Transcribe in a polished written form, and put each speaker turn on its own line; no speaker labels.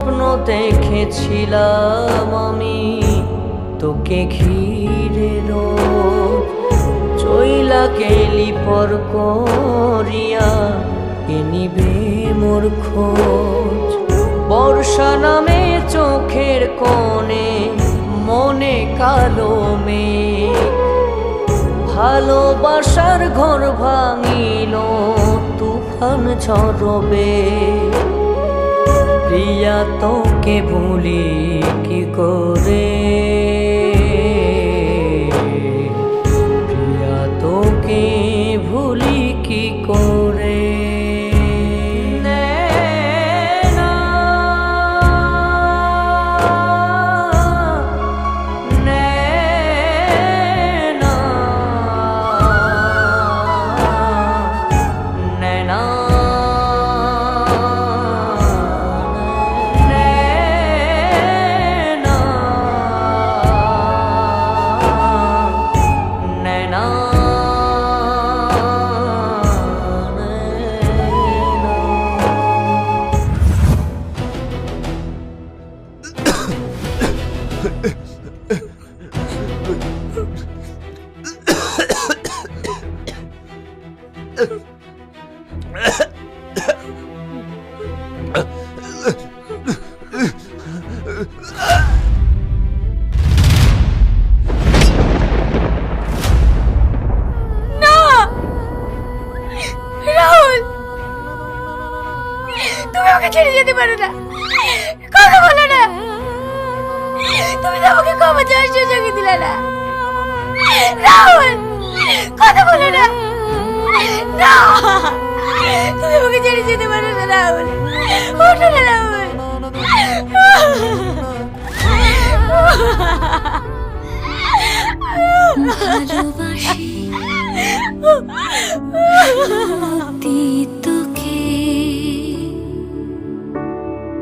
স্বপ্ন দেখেছিলাম আমি তোকে ঘিরে রোজ, চইলা গেলি পর করিয়া এ নিবে মোর খোঁজ। বর্ষা নামে চোখের কোণে মনে কালো মেঘ, ভালোবাসার ঘর ভাঙিল তুফান ঝরবে। প্রিয়া তোকে ভুলি কি করে, প্রিয়া তোকে ভুলি কি করে।
ছেড়ে যেতে পারো না, কথা বলো না। তুমি তো আমাকে ক্ষমা চাওয়ার সুযোগ দিলে না। রাহুল, কথা বলো না। না, তুমি আমাকে ছেড়ে যেতে পারো না রাহুল। ওঠো না রাহুল।
ভালোবাসি